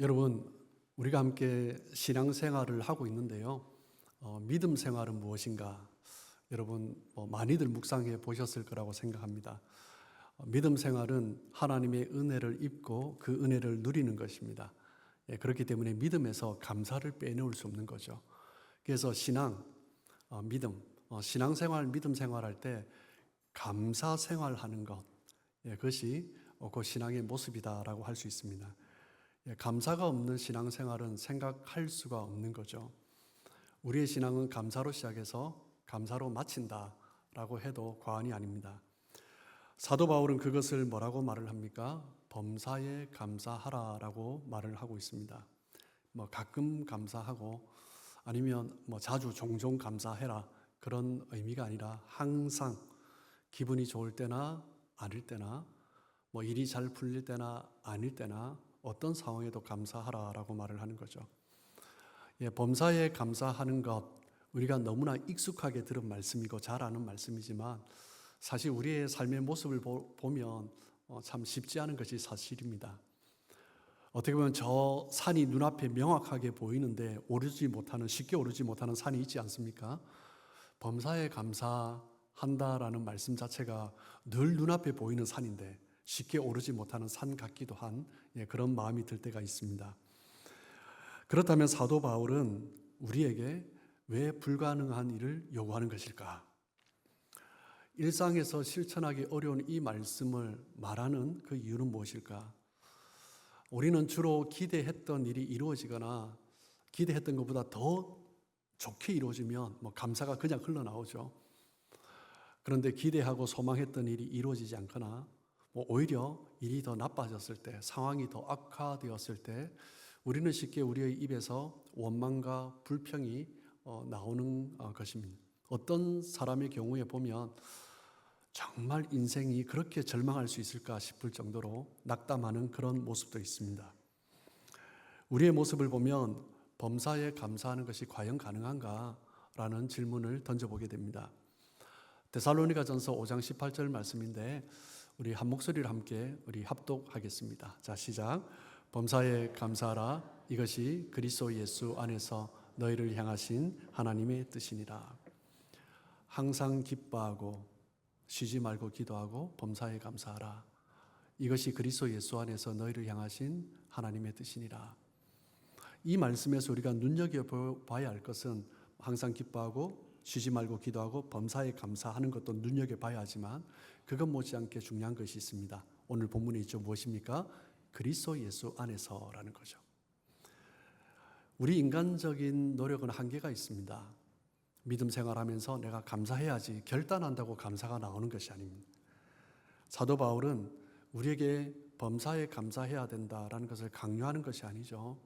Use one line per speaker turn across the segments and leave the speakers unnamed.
여러분, 우리가 함께 신앙생활을 하고 있는데요. 믿음 생활은 무엇인가? 여러분 많이들 묵상해 보셨을 거라고 생각합니다. 믿음 생활은 하나님의 은혜를 입고 그 은혜를 누리는 것입니다. 그렇기 때문에 믿음에서 감사를 빼놓을 수 없는 거죠. 그래서 믿음, 신앙생활, 믿음 생활할 때 감사 생활하는 것, 그것이 그 신앙의 모습이다라고 할 수 있습니다. 감사가 없는 신앙생활은 생각할 수가 없는 거죠. 우리의 신앙은 감사로 시작해서 감사로 마친다라고 해도 과언이 아닙니다. 사도 바울은 그것을 뭐라고 말을 합니까? 범사에 감사하라라고 말을 하고 있습니다. 가끔 감사하고 아니면 자주 종종 감사해라 그런 의미가 아니라 항상 기분이 좋을 때나 아닐 때나 일이 잘 풀릴 때나 아닐 때나 어떤 상황에도 감사하라라고 말을 하는 거죠. 범사에 감사하는 것, 우리가 너무나 익숙하게 들은 말씀이고 잘 아는 말씀이지만 사실 우리의 삶의 모습을 보면 참 쉽지 않은 것이 사실입니다. 어떻게 보면 저 산이 눈앞에 명확하게 보이는데 쉽게 오르지 못하는 산이 있지 않습니까? 범사에 감사한다라는 말씀 자체가 늘 눈앞에 보이는 산인데 쉽게 오르지 못하는 산 같기도 한 그런 마음이 들 때가 있습니다. 그렇다면 사도 바울은 우리에게 왜 불가능한 일을 요구하는 것일까? 일상에서 실천하기 어려운 이 말씀을 말하는 그 이유는 무엇일까? 우리는 주로 기대했던 일이 이루어지거나 기대했던 것보다 더 좋게 이루어지면 감사가 그냥 흘러나오죠. 그런데 기대하고 소망했던 일이 이루어지지 않거나 오히려 일이 더 나빠졌을 때, 상황이 더 악화되었을 때 우리는 쉽게 우리의 입에서 원망과 불평이 나오는 것입니다. 어떤 사람의 경우에 보면 정말 인생이 그렇게 절망할 수 있을까 싶을 정도로 낙담하는 그런 모습도 있습니다. 우리의 모습을 보면 범사에 감사하는 것이 과연 가능한가? 라는 질문을 던져보게 됩니다. 데살로니가전서 5장 18절 말씀인데 우리 한 목소리를 함께 합독하겠습니다. 자, 시작. 범사에 감사하라. 이것이 그리스도 예수 안에서 너희를 향하신 하나님의 뜻이니라. 항상 기뻐하고 쉬지 말고 기도하고 범사에 감사하라. 이것이 그리스도 예수 안에서 너희를 향하신 하나님의 뜻이니라. 이 말씀에서 우리가 눈여겨봐야 할 것은 항상 기뻐하고 쉬지 말고 기도하고 범사에 감사하는 것도 눈여겨봐야 하지만 그것 못지않게 중요한 것이 있습니다. 오늘 본문에 있죠. 무엇입니까? 그리스도 예수 안에서라는 거죠. 우리 인간적인 노력은 한계가 있습니다. 믿음 생활하면서 내가 감사해야지 결단한다고 감사가 나오는 것이 아닙니다. 사도 바울은 우리에게 범사에 감사해야 된다라는 것을 강요하는 것이 아니죠.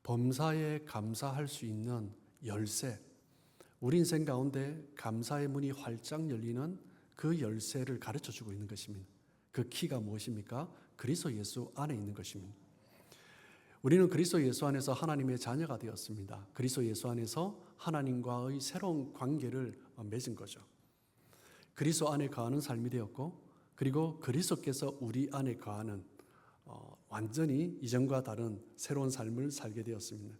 범사에 감사할 수 있는 열쇠, 우리 인생 가운데 감사의 문이 활짝 열리는 그 열쇠를 가르쳐주고 있는 것입니다. 그 키가 무엇입니까? 그리스도 예수 안에 있는 것입니다. 우리는 그리스도 예수 안에서 하나님의 자녀가 되었습니다. 그리스도 예수 안에서 하나님과의 새로운 관계를 맺은 거죠. 그리스도 안에 거하는 삶이 되었고 그리고 그리스도께서 우리 안에 거하는 완전히 이전과 다른 새로운 삶을 살게 되었습니다.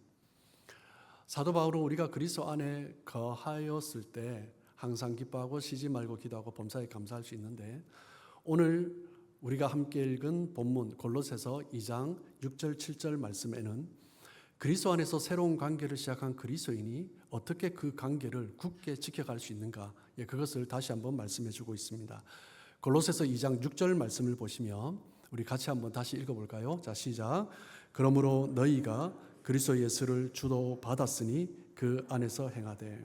사도 바울은 우리가 그리스도 안에 거하였을 때 항상 기뻐하고 쉬지 말고 기도하고 범사에 감사할 수 있는데 오늘 우리가 함께 읽은 본문 골로새서 2장 6절 7절 말씀에는 그리스도 안에서 새로운 관계를 시작한 그리스도인이 어떻게 그 관계를 굳게 지켜갈 수 있는가, 그것을 다시 한번 말씀해 주고 있습니다. 골로새서 2장 6절 말씀을 보시면 우리 같이 한번 다시 읽어볼까요? 자, 시작. 그러므로 너희가 그리스도 예수를 주도 받았으니 그 안에서 행하되.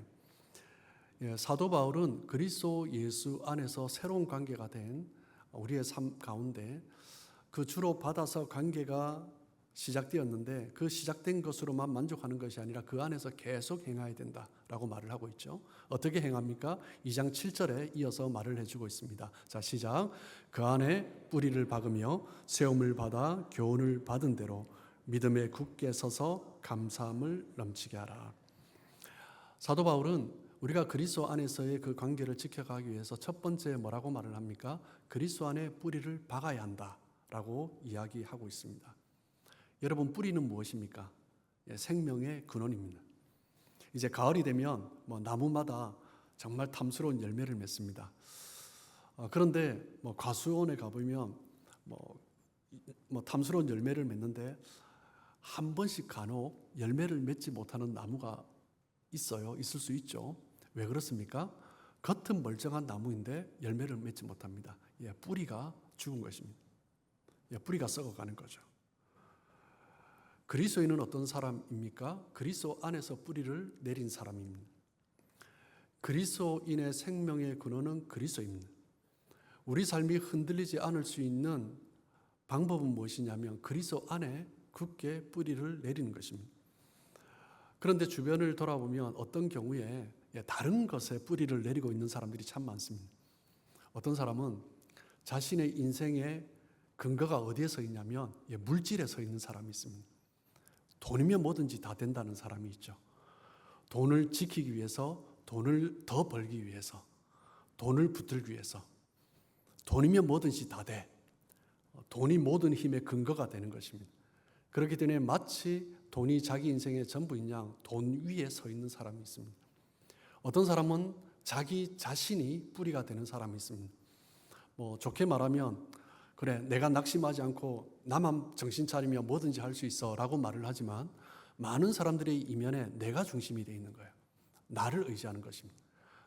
사도 바울은 그리스도 예수 안에서 새로운 관계가 된 우리의 삶 가운데 그 주로 받아서 관계가 시작되었는데 그 시작된 것으로만 만족하는 것이 아니라 그 안에서 계속 행해야 된다라고 말을 하고 있죠. 어떻게 행합니까? 2장 7절에 이어서 말을 해주고 있습니다. 자, 시작. 그 안에 뿌리를 박으며 세움을 받아 교훈을 받은 대로 믿음에 굳게 서서 감사함을 넘치게 하라. 사도 바울은 우리가 그리스도 안에서의 그 관계를 지켜가기 위해서 첫 번째 뭐라고 말을 합니까? 그리스도 안에 뿌리를 박아야 한다라고 이야기하고 있습니다. 여러분, 뿌리는 무엇입니까? 생명의 근원입니다. 이제 가을이 되면 나무마다 정말 탐스러운 열매를 맺습니다. 그런데 과수원에 가보면 탐스러운 열매를 맺는데 한 번씩 간혹 열매를 맺지 못하는 나무가 있을 수 있죠. 왜 그렇습니까? 겉은 멀쩡한 나무인데 열매를 맺지 못합니다. 뿌리가 죽은 것입니다. 뿌리가 썩어가는 거죠. 그리스도인은 어떤 사람입니까? 그리스도 안에서 뿌리를 내린 사람입니다. 그리스도인의 생명의 근원은 그리스도입니다. 우리 삶이 흔들리지 않을 수 있는 방법은 무엇이냐면 그리스도 안에 굳게 뿌리를 내리는 것입니다. 그런데 주변을 돌아보면 어떤 경우에 다른 것에 뿌리를 내리고 있는 사람들이 참 많습니다. 어떤 사람은 자신의 인생의 근거가 어디에 서 있냐면 물질에 서 있는 사람이 있습니다. 돈이면 뭐든지 다 된다는 사람이 있죠. 돈을 지키기 위해서, 돈을 더 벌기 위해서, 돈을 붙들기 위해서, 돈이면 뭐든지 다 돼. 돈이 모든 힘의 근거가 되는 것입니다. 그렇기 때문에 마치 돈이 자기 인생의 전부인 양 돈 위에 서 있는 사람이 있습니다. 어떤 사람은 자기 자신이 뿌리가 되는 사람이 있습니다. 좋게 말하면 그래, 내가 낙심하지 않고 나만 정신 차리면 뭐든지 할 수 있어 라고 말을 하지만 많은 사람들의 이면에 내가 중심이 되어 있는 거예요. 나를 의지하는 것입니다.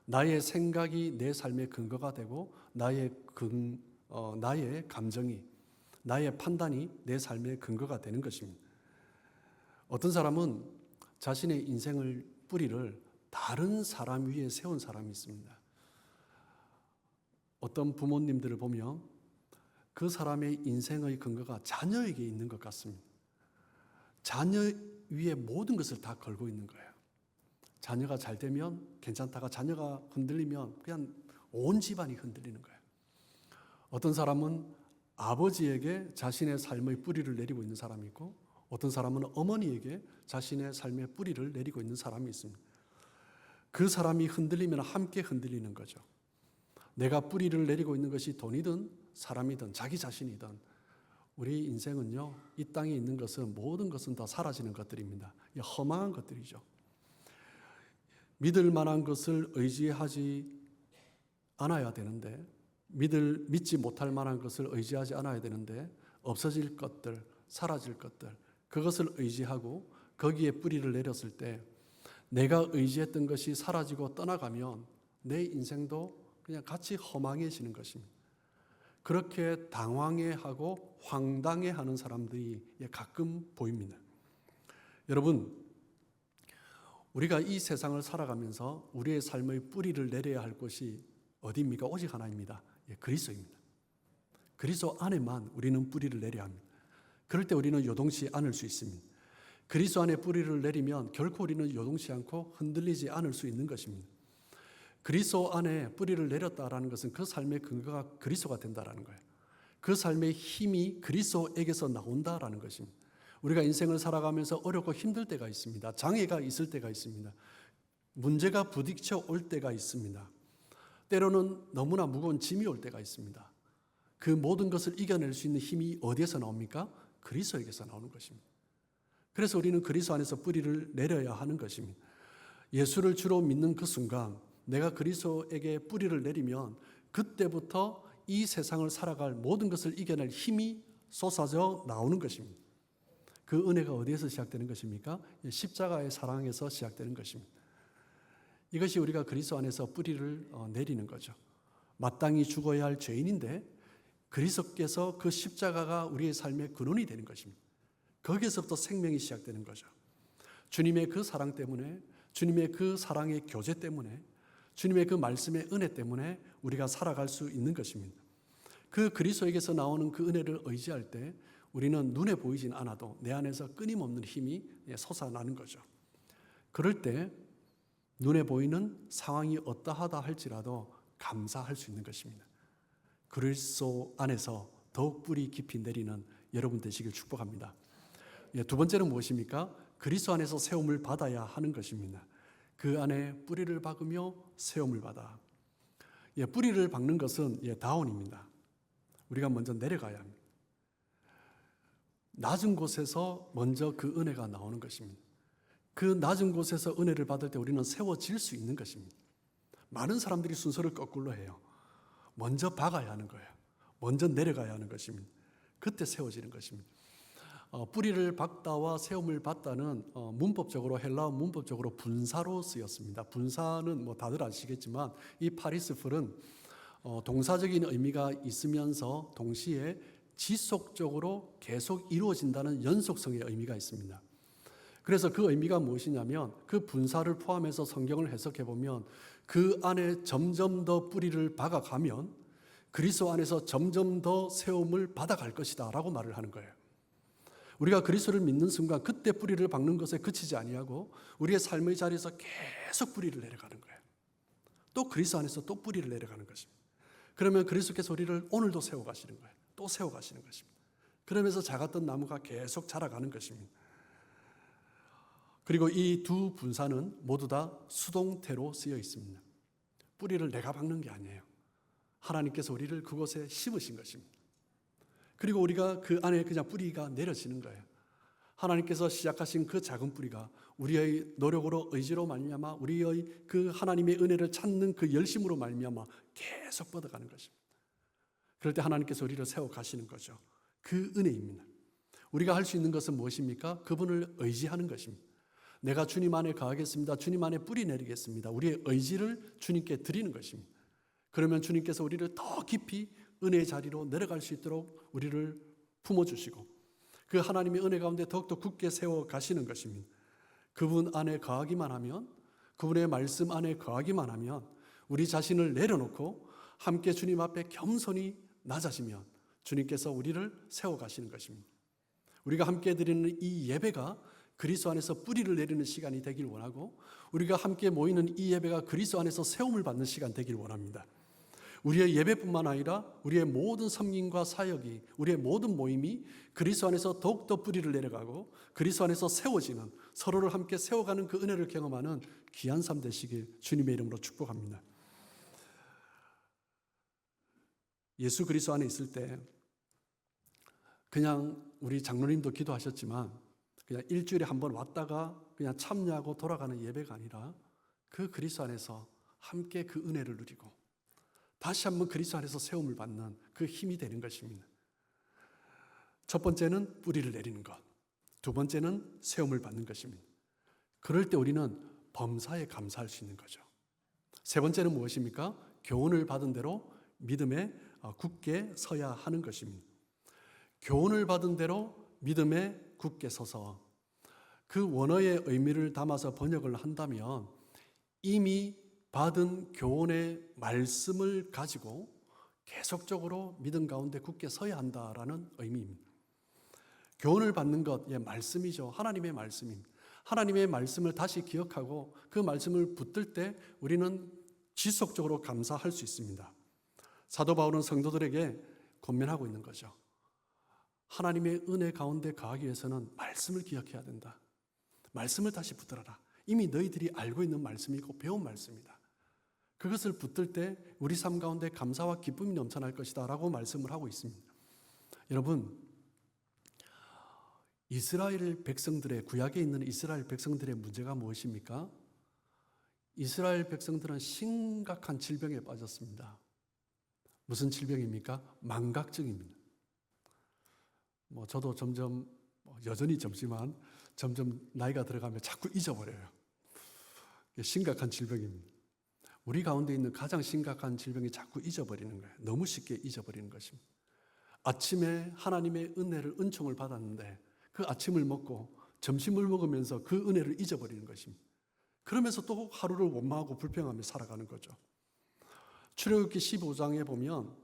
나의 생각이 내 삶의 근거가 되고 나의 감정이, 나의 판단이 내 삶의 근거가 되는 것입니다. 어떤 사람은 자신의 인생을 뿌리를 다른 사람 위에 세운 사람이 있습니다. 어떤 부모님들을 보면 그 사람의 인생의 근거가 자녀에게 있는 것 같습니다. 자녀 위에 모든 것을 다 걸고 있는 거예요. 자녀가 잘 되면 괜찮다가 자녀가 흔들리면 그냥 온 집안이 흔들리는 거예요. 어떤 사람은 아버지에게 자신의 삶의 뿌리를 내리고 있는 사람이 있고 어떤 사람은 어머니에게 자신의 삶의 뿌리를 내리고 있는 사람이 있습니다. 그 사람이 흔들리면 함께 흔들리는 거죠. 내가 뿌리를 내리고 있는 것이 돈이든 사람이든 자기 자신이든 우리 인생은요, 이 땅에 있는 것은 모든 것은 다 사라지는 것들입니다. 허망한 것들이죠. 믿을 만한 것을 의지하지 않아야 되는데 믿지 못할 만한 것을 의지하지 않아야 되는데 없어질 것들, 사라질 것들 그것을 의지하고 거기에 뿌리를 내렸을 때 내가 의지했던 것이 사라지고 떠나가면 내 인생도 그냥 같이 허망해지는 것입니다. 그렇게 당황해하고 황당해하는 사람들이 가끔 보입니다. 여러분, 우리가 이 세상을 살아가면서 우리의 삶의 뿌리를 내려야 할 곳이 어디입니까? 오직 하나입니다. 그리스도입니다. 그리스도 안에만 우리는 뿌리를 내려야 합니다. 그럴 때 우리는 요동치 않을 수 있습니다. 그리스도 안에 뿌리를 내리면 결코 우리는 요동치 않고 흔들리지 않을 수 있는 것입니다. 그리스도 안에 뿌리를 내렸다라는 것은 그 삶의 근거가 그리스도가 된다라는 거예요. 그 삶의 힘이 그리스도에게서 나온다라는 것입니다. 우리가 인생을 살아가면서 어렵고 힘들 때가 있습니다. 장애가 있을 때가 있습니다. 문제가 부딪혀 올 때가 있습니다. 때로는 너무나 무거운 짐이 올 때가 있습니다. 그 모든 것을 이겨낼 수 있는 힘이 어디에서 나옵니까? 그리스도에게서 나오는 것입니다. 그래서 우리는 그리스도 안에서 뿌리를 내려야 하는 것입니다. 예수를 주로 믿는 그 순간 내가 그리스도에게 뿌리를 내리면 그때부터 이 세상을 살아갈 모든 것을 이겨낼 힘이 솟아져 나오는 것입니다. 그 은혜가 어디에서 시작되는 것입니까? 십자가의 사랑에서 시작되는 것입니다. 이것이 우리가 그리스도 안에서 뿌리를 내리는 거죠. 마땅히 죽어야 할 죄인인데 그리스도께서 그 십자가가 우리의 삶의 근원이 되는 것입니다. 거기에서부터 생명이 시작되는 거죠. 주님의 그 사랑 때문에, 주님의 그 사랑의 교제 때문에, 주님의 그 말씀의 은혜 때문에 우리가 살아갈 수 있는 것입니다. 그 그리스도에게서 나오는 그 은혜를 의지할 때 우리는 눈에 보이진 않아도 내 안에서 끊임없는 힘이 솟아나는 거죠. 그럴 때 눈에 보이는 상황이 어떠하다 할지라도 감사할 수 있는 것입니다. 그리스도 안에서 더욱 뿌리 깊이 내리는 여러분 되시길 축복합니다. 두 번째는 무엇입니까? 그리스도 안에서 세움을 받아야 하는 것입니다. 그 안에 뿌리를 박으며 세움을 받아. 뿌리를 박는 것은 다운입니다. 우리가 먼저 내려가야 합니다. 낮은 곳에서 먼저 그 은혜가 나오는 것입니다. 그 낮은 곳에서 은혜를 받을 때 우리는 세워질 수 있는 것입니다. 많은 사람들이 순서를 거꾸로 해요. 먼저 박아야 하는 거예요. 먼저 내려가야 하는 것입니다. 그때 세워지는 것입니다. 뿌리를 박다와 세움을 받다는 문법적으로 헬라어 문법적으로 분사로 쓰였습니다. 분사는 뭐 다들 아시겠지만 이 파리스풀은 동사적인 의미가 있으면서 동시에 지속적으로 계속 이루어진다는 연속성의 의미가 있습니다. 그래서 그 의미가 무엇이냐면 그 분사를 포함해서 성경을 해석해 보면 그 안에 점점 더 뿌리를 박아가면 그리스도 안에서 점점 더 세움을 받아갈 것이다 라고 말을 하는 거예요. 우리가 그리스도를 믿는 순간 그때 뿌리를 박는 것에 그치지 아니하고 우리의 삶의 자리에서 계속 뿌리를 내려가는 거예요. 또 그리스도 안에서 또 뿌리를 내려가는 것입니다. 그러면 그리스도께서 우리를 오늘도 세워가시는 거예요. 또 세워가시는 것입니다. 그러면서 작았던 나무가 계속 자라가는 것입니다. 그리고 이 두 분사는 모두 다 수동태로 쓰여 있습니다. 뿌리를 내가 박는 게 아니에요. 하나님께서 우리를 그곳에 심으신 것입니다. 그리고 우리가 그 안에 그냥 뿌리가 내려지는 거예요. 하나님께서 시작하신 그 작은 뿌리가 우리의 노력으로 의지로 말미암아 우리의 그 하나님의 은혜를 찾는 그 열심으로 말미암아 계속 뻗어가는 것입니다. 그럴 때 하나님께서 우리를 세워가시는 거죠. 그 은혜입니다. 우리가 할 수 있는 것은 무엇입니까? 그분을 의지하는 것입니다. 내가 주님 안에 거하겠습니다. 주님 안에 뿌리 내리겠습니다. 우리의 의지를 주님께 드리는 것입니다. 그러면 주님께서 우리를 더 깊이 은혜의 자리로 내려갈 수 있도록 우리를 품어주시고 그 하나님의 은혜 가운데 더욱더 굳게 세워가시는 것입니다. 그분 안에 거하기만 하면, 그분의 말씀 안에 거하기만 하면, 우리 자신을 내려놓고 함께 주님 앞에 겸손히 낮아지면 주님께서 우리를 세워가시는 것입니다. 우리가 함께 드리는 이 예배가 그리스도 안에서 뿌리를 내리는 시간이 되길 원하고 우리가 함께 모이는 이 예배가 그리스도 안에서 세움을 받는 시간 되길 원합니다. 우리의 예배뿐만 아니라 우리의 모든 섬김과 사역이, 우리의 모든 모임이 그리스도 안에서 더욱더 뿌리를 내려가고 그리스도 안에서 세워지는, 서로를 함께 세워가는 그 은혜를 경험하는 귀한 삶 되시길 주님의 이름으로 축복합니다. 예수 그리스도 안에 있을 때 그냥 우리 장로님도 기도하셨지만 그냥 일주일에 한 번 왔다가 그냥 참여하고 돌아가는 예배가 아니라 그 그리스도 안에서 함께 그 은혜를 누리고 다시 한번 그리스도 안에서 세움을 받는 그 힘이 되는 것입니다. 첫 번째는 뿌리를 내리는 것, 두 번째는 세움을 받는 것입니다. 그럴 때 우리는 범사에 감사할 수 있는 거죠. 세 번째는 무엇입니까? 교훈을 받은 대로 믿음에 굳게 서야 하는 것입니다. 교훈을 받은 대로 믿음에 굳게 서서 그 원어의 의미를 담아서 번역을 한다면 이미 받은 교훈의 말씀을 가지고 계속적으로 믿음 가운데 굳게 서야 한다라는 의미입니다. 교훈을 받는 것, 말씀이죠. 하나님의 말씀입니다. 하나님의 말씀을 다시 기억하고 그 말씀을 붙들 때 우리는 지속적으로 감사할 수 있습니다. 사도 바울은 성도들에게 권면하고 있는 거죠. 하나님의 은혜 가운데 거하기 위해서는 말씀을 기억해야 된다. 말씀을 다시 붙들어라. 이미 너희들이 알고 있는 말씀이고 배운 말씀이다. 그것을 붙들 때 우리 삶 가운데 감사와 기쁨이 넘쳐날 것이다 라고 말씀을 하고 있습니다. 여러분, 이스라엘 백성들의, 구약에 있는 이스라엘 백성들의 문제가 무엇입니까? 이스라엘 백성들은 심각한 질병에 빠졌습니다. 무슨 질병입니까? 망각증입니다. 저도 점점, 여전히 젊지만 점점 나이가 들어가면 자꾸 잊어버려요. 심각한 질병입니다. 우리 가운데 있는 가장 심각한 질병이 자꾸 잊어버리는 거예요. 너무 쉽게 잊어버리는 것입니다. 아침에 하나님의 은혜를, 은총을 받았는데 그 아침을 먹고 점심을 먹으면서 그 은혜를 잊어버리는 것입니다. 그러면서 또 하루를 원망하고 불평하며 살아가는 거죠. 출애굽기 15장에 보면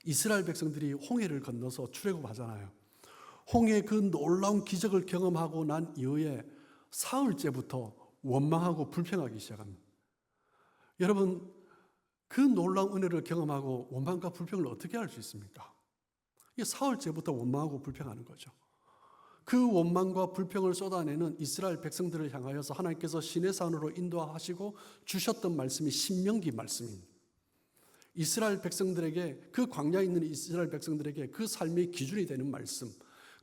이스라엘 백성들이 홍해를 건너서 출애굽하잖아요. 홍해의 그 놀라운 기적을 경험하고 난 이후에 사흘째부터 원망하고 불평하기 시작합니다. 여러분, 그 놀라운 은혜를 경험하고 원망과 불평을 어떻게 할 수 있습니까? 이게 사흘째부터 원망하고 불평하는 거죠. 그 원망과 불평을 쏟아내는 이스라엘 백성들을 향하여서 하나님께서 시내산으로 인도하시고 주셨던 말씀이 신명기 말씀입니다. 이스라엘 백성들에게, 그 광야에 있는 이스라엘 백성들에게 그 삶의 기준이 되는 말씀,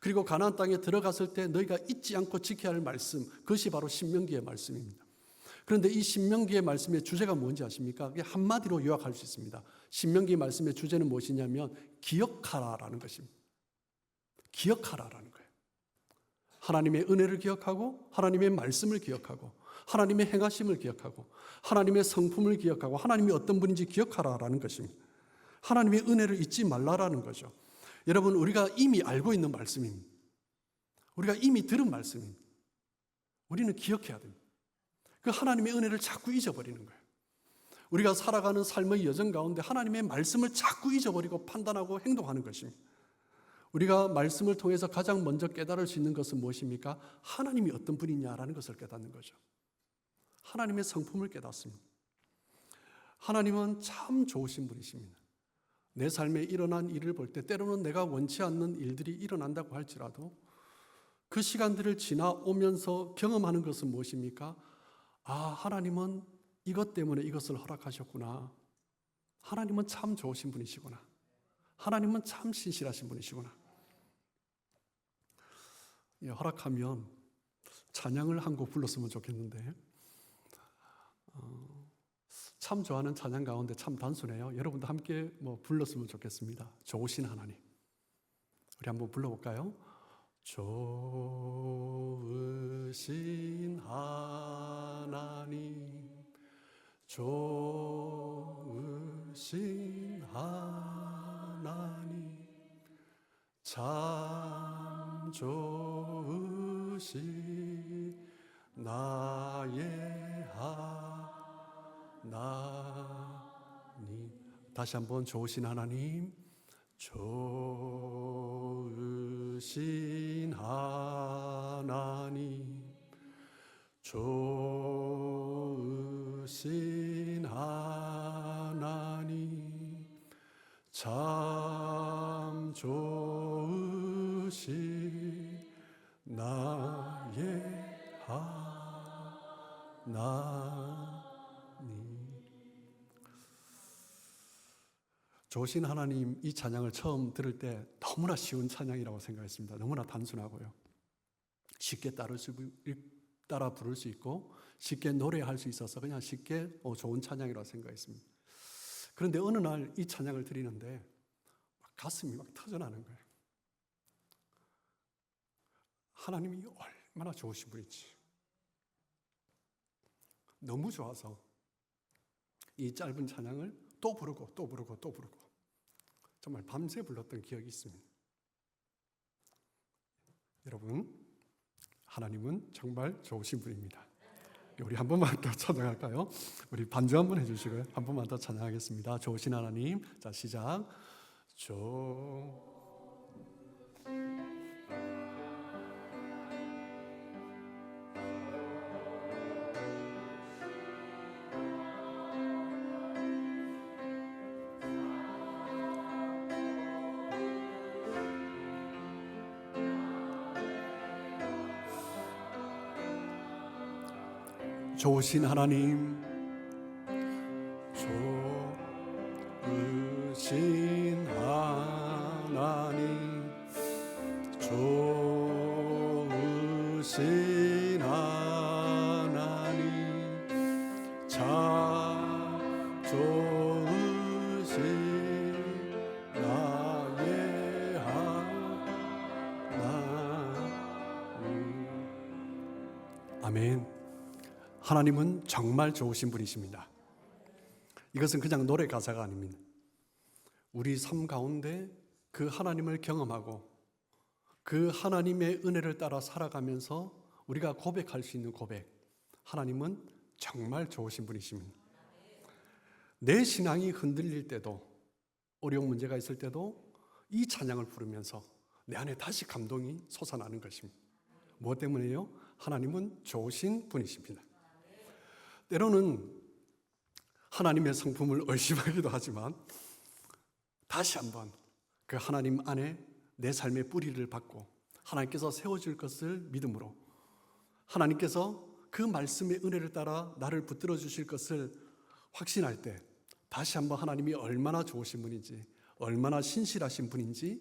그리고 가나안 땅에 들어갔을 때 너희가 잊지 않고 지켜야 할 말씀, 그것이 바로 신명기의 말씀입니다. 그런데 이 신명기의 말씀의 주제가 뭔지 아십니까? 그게 한마디로 요약할 수 있습니다. 신명기 말씀의 주제는 무엇이냐면 기억하라라는 것입니다. 기억하라라는 거예요. 하나님의 은혜를 기억하고 하나님의 말씀을 기억하고 하나님의 행하심을 기억하고 하나님의 성품을 기억하고 하나님이 어떤 분인지 기억하라라는 것입니다. 하나님의 은혜를 잊지 말라라는 거죠. 여러분, 우리가 이미 알고 있는 말씀입니다. 우리가 이미 들은 말씀입니다. 우리는 기억해야 됩니다. 그 하나님의 은혜를 자꾸 잊어버리는 거예요. 우리가 살아가는 삶의 여정 가운데 하나님의 말씀을 자꾸 잊어버리고 판단하고 행동하는 것입니다. 우리가 말씀을 통해서 가장 먼저 깨달을 수 있는 것은 무엇입니까? 하나님이 어떤 분이냐라는 것을 깨닫는 거죠. 하나님의 성품을 깨닫습니다. 하나님은 참 좋으신 분이십니다. 내 삶에 일어난 일을 볼 때 때로는 내가 원치 않는 일들이 일어난다고 할지라도 그 시간들을 지나오면서 경험하는 것은 무엇입니까? 아, 하나님은 이것 때문에 이것을 허락하셨구나. 하나님은 참 좋으신 분이시구나. 하나님은 참 신실하신 분이시구나. 예, 허락하면 찬양을 한 곡 불렀으면 좋겠는데 참 좋아하는 찬양 가운데 참 단순해요. 여러분도 함께 불렀으면 좋겠습니다. 좋으신 하나님. 우리 한번 불러볼까요? 좋으신 하나님, 좋으신 하나님, 참 좋으신 나의 하나님. 다시 한번 좋으신 하나님, 좋으신 하나님, 좋으신 하나님, 참 좋으신 나의 하나님. 좋으신 하나님, 이 찬양을 처음 들을 때 너무나 쉬운 찬양이라고 생각했습니다. 너무나 단순하고요. 쉽게 따라 부를 수 있고 쉽게 노래할 수 있어서 그냥 쉽게 좋은 찬양이라고 생각했습니다. 그런데 어느 날 이 찬양을 드리는데 가슴이 막 터져나는 거예요. 하나님이 얼마나 좋으신 분인지 너무 좋아서 이 짧은 찬양을 또 부르고 또 부르고 또 부르고 정말 밤새 불렀던 기억이 있습니다. 여러분, 하나님은 정말 좋으신 분입니다. 우리 한 번만 더 찬양할까요? 우리 반주 한번 해주시고요. 한 번만 더 찬양하겠습니다. 좋으신 하나님. 자, 시작. 좋으신 하나님, 좋으신 하나님, 좋으신 하나님, 참 좋으신 나의 하나님. 아멘. 하나님은 정말 좋으신 분이십니다. 이것은 그냥 노래 가사가 아닙니다. 우리 삶 가운데 그 하나님을 경험하고 그 하나님의 은혜를 따라 살아가면서 우리가 고백할 수 있는 고백. 하나님은 정말 좋으신 분이십니다. 내 신앙이 흔들릴 때도, 어려운 문제가 있을 때도 이 찬양을 부르면서 내 안에 다시 감동이 솟아나는 것입니다. 무엇 때문에요? 하나님은 좋으신 분이십니다. 때로는 하나님의 성품을 의심하기도 하지만 다시 한번 그 하나님 안에 내 삶의 뿌리를 받고 하나님께서 세워줄 것을 믿음으로, 하나님께서 그 말씀의 은혜를 따라 나를 붙들어 주실 것을 확신할 때 다시 한번 하나님이 얼마나 좋으신 분인지, 얼마나 신실하신 분인지,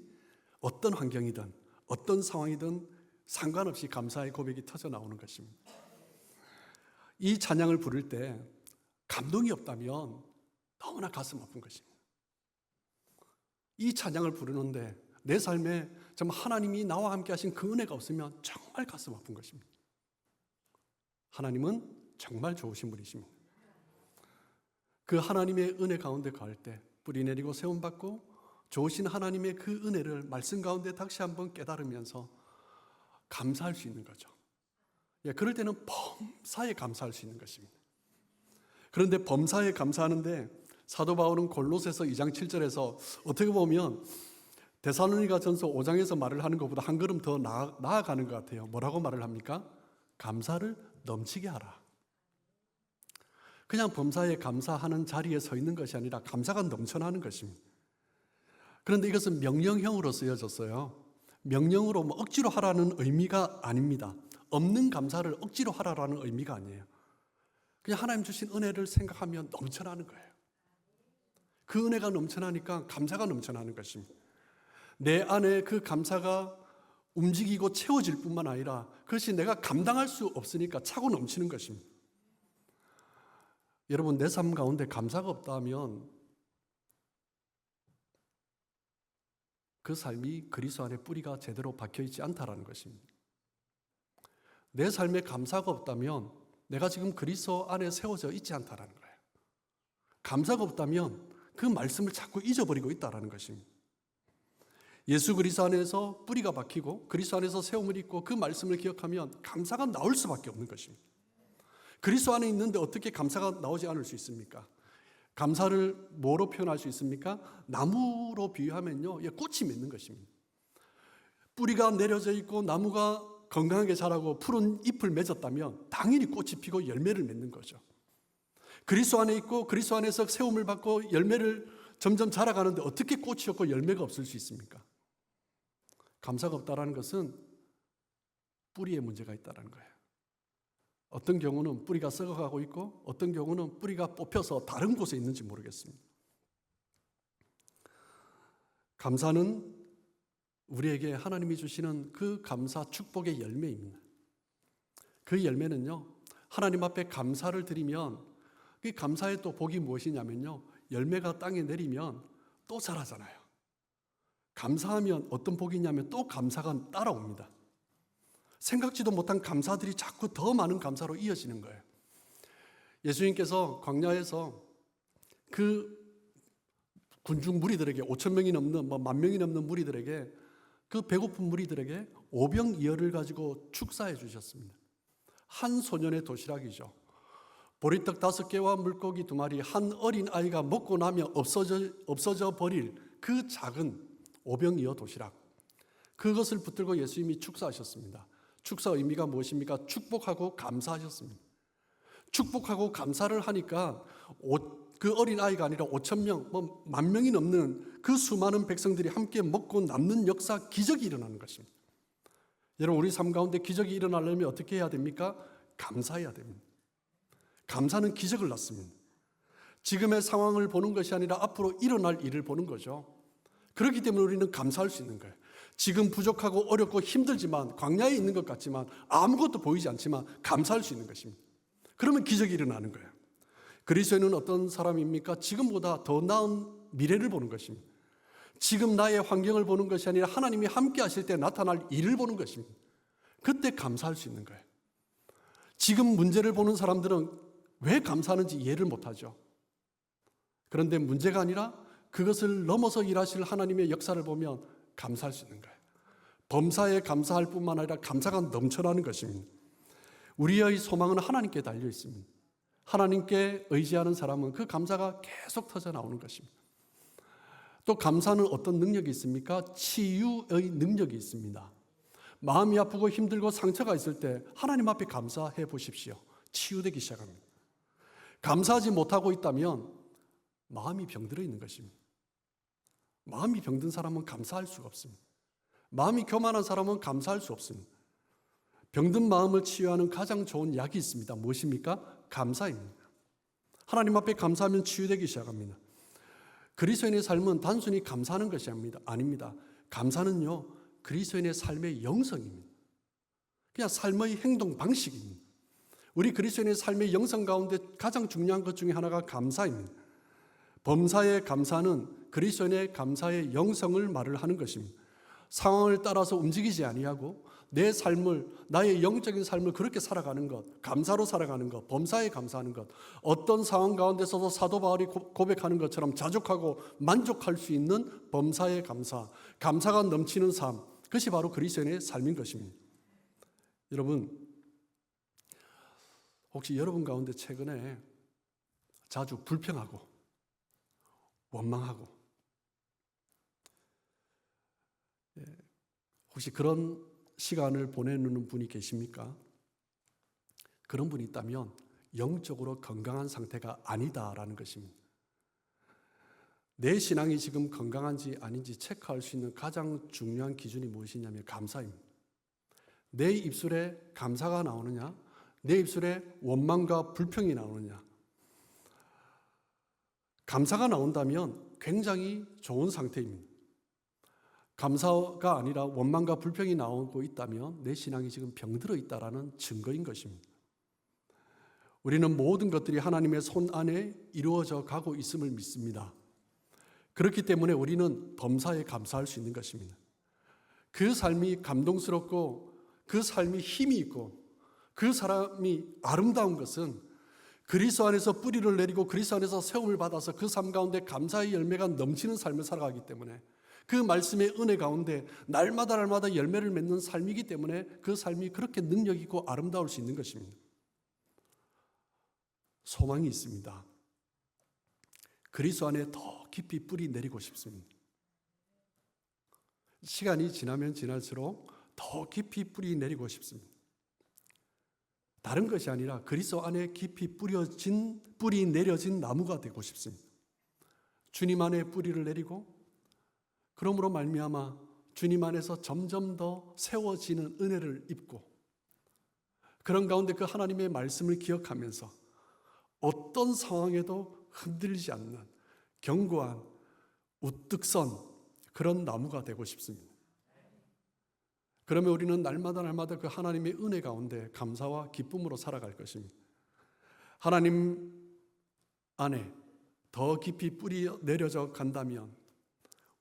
어떤 환경이든 어떤 상황이든 상관없이 감사의 고백이 터져 나오는 것입니다. 이 찬양을 부를 때 감동이 없다면 너무나 가슴 아픈 것입니다. 이 찬양을 부르는데 내 삶에 정말 하나님이 나와 함께 하신 그 은혜가 없으면 정말 가슴 아픈 것입니다. 하나님은 정말 좋으신 분이십니다. 그 하나님의 은혜 가운데 갈 때 뿌리 내리고 세움받고 좋으신 하나님의 그 은혜를 말씀 가운데 다시 한번 깨달으면서 감사할 수 있는 거죠. 그럴 때는 범사에 감사할 수 있는 것입니다. 그런데 범사에 감사하는데 사도 바울은 골로새서 2장 7절에서 어떻게 보면 데살로니가 전서 5장에서 말을 하는 것보다 한 걸음 더 나아가는 것 같아요. 뭐라고 말을 합니까? 감사를 넘치게 하라. 그냥 범사에 감사하는 자리에 서 있는 것이 아니라 감사가 넘쳐나는 것입니다. 그런데 이것은 명령형으로 쓰여졌어요. 명령으로 억지로 하라는 의미가 아닙니다. 없는 감사를 억지로 하라라는 의미가 아니에요. 그냥 하나님 주신 은혜를 생각하면 넘쳐나는 거예요. 그 은혜가 넘쳐나니까 감사가 넘쳐나는 것입니다. 내 안에 그 감사가 움직이고 채워질 뿐만 아니라 그것이 내가 감당할 수 없으니까 차고 넘치는 것입니다. 여러분, 내 삶 가운데 감사가 없다면 그 삶이 그리스도 안에 뿌리가 제대로 박혀있지 않다라는 것입니다. 내 삶에 감사가 없다면 내가 지금 그리스도 안에 세워져 있지 않다라는 거예요. 감사가 없다면 그 말씀을 자꾸 잊어버리고 있다라는 것입니다. 예수 그리스도 안에서 뿌리가 박히고 그리스도 안에서 세움을 입고 그 말씀을 기억하면 감사가 나올 수밖에 없는 것입니다. 그리스도 안에 있는데 어떻게 감사가 나오지 않을 수 있습니까? 감사를 뭐로 표현할 수 있습니까? 나무로 비유하면요, 꽃이 맺는 것입니다. 뿌리가 내려져 있고 나무가 건강하게 자라고 푸른 잎을 맺었다면 당연히 꽃이 피고 열매를 맺는 거죠. 그리스도 안에 있고 그리스도 안에서 세움을 받고 열매를 점점 자라가는데 어떻게 꽃이 없고 열매가 없을 수 있습니까? 감사가 없다라는 것은 뿌리에 문제가 있다는 거예요. 어떤 경우는 뿌리가 썩어가고 있고 어떤 경우는 뿌리가 뽑혀서 다른 곳에 있는지 모르겠습니다. 감사는 우리에게 하나님이 주시는 그 감사 축복의 열매입니다. 그 열매는요, 하나님 앞에 감사를 드리면 그 감사의 또 복이 무엇이냐면요, 열매가 땅에 내리면 또 자라잖아요. 감사하면 어떤 복이 있냐면 또 감사가 따라옵니다. 생각지도 못한 감사들이 자꾸 더 많은 감사로 이어지는 거예요. 예수님께서 광야에서 그 군중 무리들에게 5천 명이 넘는 10,000명이 넘는 무리들에게 그 배고픈 무리들에게 오병이어를 가지고 축사해 주셨습니다. 한 소년의 도시락이죠. 보리떡 5개와 물고기 2마리, 한 어린 아이가 먹고 나면 없어져 버릴 그 작은 오병이어 도시락, 그것을 붙들고 예수님이 축사하셨습니다. 축사 의미가 무엇입니까? 축복하고 감사하셨습니다. 축복하고 감사를 하니까 그 어린 아이가 아니라 5,000명, 10,000명이 넘는 그 수많은 백성들이 함께 먹고 남는 역사, 기적이 일어나는 것입니다. 여러분, 우리 삶 가운데 기적이 일어나려면 어떻게 해야 됩니까? 감사해야 됩니다. 감사는 기적을 낳습니다. 지금의 상황을 보는 것이 아니라 앞으로 일어날 일을 보는 거죠. 그렇기 때문에 우리는 감사할 수 있는 거예요. 지금 부족하고 어렵고 힘들지만, 광야에 있는 것 같지만, 아무것도 보이지 않지만 감사할 수 있는 것입니다. 그러면 기적이 일어나는 거예요. 그리스도인은 어떤 사람입니까? 지금보다 더 나은 미래를 보는 것입니다. 지금 나의 환경을 보는 것이 아니라 하나님이 함께 하실 때 나타날 일을 보는 것입니다. 그때 감사할 수 있는 거예요. 지금 문제를 보는 사람들은 왜 감사하는지 이해를 못하죠. 그런데 문제가 아니라 그것을 넘어서 일하실 하나님의 역사를 보면 감사할 수 있는 거예요. 범사에 감사할 뿐만 아니라 감사가 넘쳐나는 것입니다. 우리의 소망은 하나님께 달려 있습니다. 하나님께 의지하는 사람은 그 감사가 계속 터져 나오는 것입니다. 또 감사는 어떤 능력이 있습니까? 치유의 능력이 있습니다. 마음이 아프고 힘들고 상처가 있을 때 하나님 앞에 감사해 보십시오. 치유되기 시작합니다. 감사하지 못하고 있다면 마음이 병들어 있는 것입니다. 마음이 병든 사람은 감사할 수가 없습니다. 마음이 교만한 사람은 감사할 수 없습니다. 병든 마음을 치유하는 가장 좋은 약이 있습니다. 무엇입니까? 감사입니다. 하나님 앞에 감사하면 치유되기 시작합니다. 그리스도인의 삶은 단순히 감사하는 것이 아닙니다. 감사는요, 그리스도인의 삶의 영성입니다. 그냥 삶의 행동 방식입니다. 우리 그리스도인의 삶의 영성 가운데 가장 중요한 것 중에 하나가 감사입니다. 범사의 감사는 그리스도인의 감사의 영성을 말을 하는 것입니다. 상황을 따라서 움직이지 아니하고 내 삶을, 나의 영적인 삶을 그렇게 살아가는 것, 감사로 살아가는 것, 범사에 감사하는 것, 어떤 상황 가운데서도 사도 바울이 고백하는 것처럼 자족하고 만족할 수 있는 범사의 감사, 감사가 넘치는 삶, 그것이 바로 그리스도인의 삶인 것입니다. 여러분, 혹시 여러분 가운데 최근에 자주 불평하고 원망하고 혹시 그런 시간을 보내는 분이 계십니까? 그런 분이 있다면 영적으로 건강한 상태가 아니다라는 것입니다. 내 신앙이 지금 건강한지 아닌지 체크할 수 있는 가장 중요한 기준이 무엇이냐면 감사입니다. 내 입술에 감사가 나오느냐, 내 입술에 원망과 불평이 나오느냐. 감사가 나온다면 굉장히 좋은 상태입니다. 감사가 아니라 원망과 불평이 나오고 있다면 내 신앙이 지금 병들어 있다라는 증거인 것입니다. 우리는 모든 것들이 하나님의 손 안에 이루어져 가고 있음을 믿습니다. 그렇기 때문에 우리는 범사에 감사할 수 있는 것입니다. 그 삶이 감동스럽고 그 삶이 힘이 있고 그 사람이 아름다운 것은 그리스도 안에서 뿌리를 내리고 그리스도 안에서 세움을 받아서 그 삶 가운데 감사의 열매가 넘치는 삶을 살아가기 때문에 그 말씀의 은혜 가운데 날마다 열매를 맺는 삶이기 때문에 그 삶이 그렇게 능력 있고 아름다울 수 있는 것입니다. 소망이 있습니다. 그리스도 안에 더 깊이 뿌리 내리고 싶습니다. 시간이 지나면 지날수록 더 깊이 뿌리 내리고 싶습니다. 다른 것이 아니라 그리스도 안에 깊이 뿌리 내려진 나무가 되고 싶습니다. 주님 안에 뿌리를 내리고 그러므로 말미암아 주님 안에서 점점 더 세워지는 은혜를 입고 그런 가운데 그 하나님의 말씀을 기억하면서 어떤 상황에도 흔들리지 않는 견고한 우뚝 선 그런 나무가 되고 싶습니다. 그러면 우리는 날마다 그 하나님의 은혜 가운데 감사와 기쁨으로 살아갈 것입니다. 하나님 안에 더 깊이 뿌리 내려져 간다면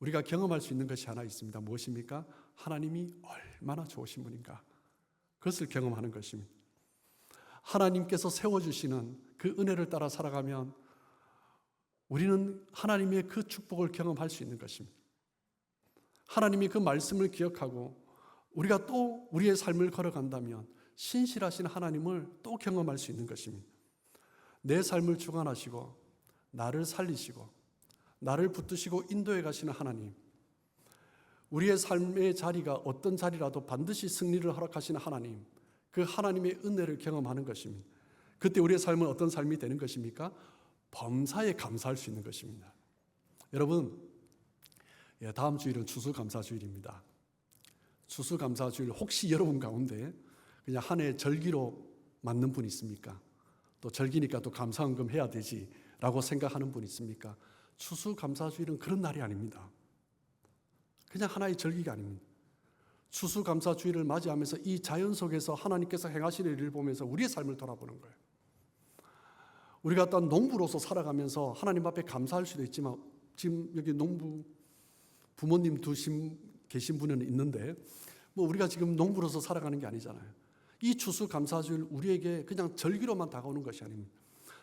우리가 경험할 수 있는 것이 하나 있습니다. 무엇입니까? 하나님이 얼마나 좋으신 분인가. 그것을 경험하는 것입니다. 하나님께서 세워주시는 그 은혜를 따라 살아가면 우리는 하나님의 그 축복을 경험할 수 있는 것입니다. 하나님이 그 말씀을 기억하고 우리가 또 우리의 삶을 걸어간다면 신실하신 하나님을 또 경험할 수 있는 것입니다. 내 삶을 주관하시고 나를 살리시고 나를 붙드시고 인도해 가시는 하나님, 우리의 삶의 자리가 어떤 자리라도 반드시 승리를 허락하시는 하나님, 그 하나님의 은혜를 경험하는 것입니다. 그때 우리의 삶은 어떤 삶이 되는 것입니까? 범사에 감사할 수 있는 것입니다. 여러분, 다음 주일은 추수감사주일입니다. 추수감사주일 혹시 여러분 가운데 그냥 한 해 절기로 맞는 분 있습니까? 또 절기니까 또 감사헌금 해야 되지라고 생각하는 분 있습니까? 추수감사주일은 그런 날이 아닙니다. 그냥 하나의 절기가 아닙니다. 추수감사주일을 맞이하면서 이 자연 속에서 하나님께서 행하시는 일을 보면서 우리의 삶을 돌아보는 거예요. 우리가 어떤 농부로서 살아가면서 하나님 앞에 감사할 수도 있지만 지금 여기 농부 부모님 계신 분은 있는데 우리가 지금 농부로서 살아가는 게 아니잖아요. 이 추수감사주일 우리에게 그냥 절기로만 다가오는 것이 아닙니다.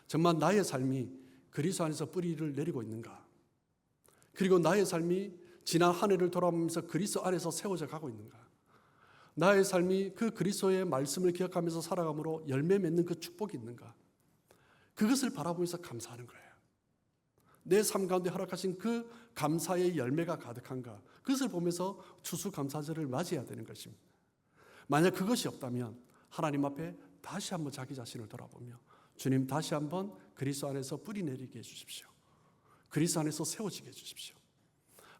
정말 나의 삶이 그리스도 안에서 뿌리를 내리고 있는가? 그리고 나의 삶이 지난 한 해를 돌아보면서 그리스도 안에서 세워져 가고 있는가? 나의 삶이 그 그리스도의 말씀을 기억하면서 살아감으로 열매 맺는 그 축복이 있는가? 그것을 바라보면서 감사하는 거예요. 내 삶 가운데 허락하신 그 감사의 열매가 가득한가? 그것을 보면서 추수감사절을 맞이해야 되는 것입니다. 만약 그것이 없다면 하나님 앞에 다시 한번 자기 자신을 돌아보며 주님 다시 한번 그리스도 안에서 뿌리 내리게 해주십시오. 그리스도 안에서 세워지게 해주십시오.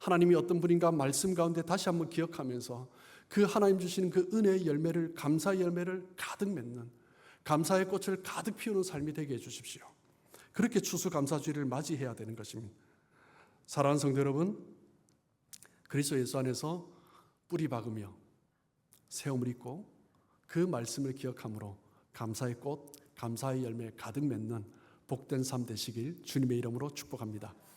하나님이 어떤 분인가 말씀 가운데 다시 한번 기억하면서 그 하나님 주시는 그 은혜의 열매를, 감사의 열매를 가득 맺는, 감사의 꽃을 가득 피우는 삶이 되게 해주십시오. 그렇게 추수감사주일을 맞이해야 되는 것입니다. 사랑하는 성도 여러분, 그리스도 예수 안에서 뿌리 박으며 새움을 잇고 그 말씀을 기억함으로 감사의 꽃, 감사의 열매 가득 맺는 복된 삶 되시길 주님의 이름으로 축복합니다.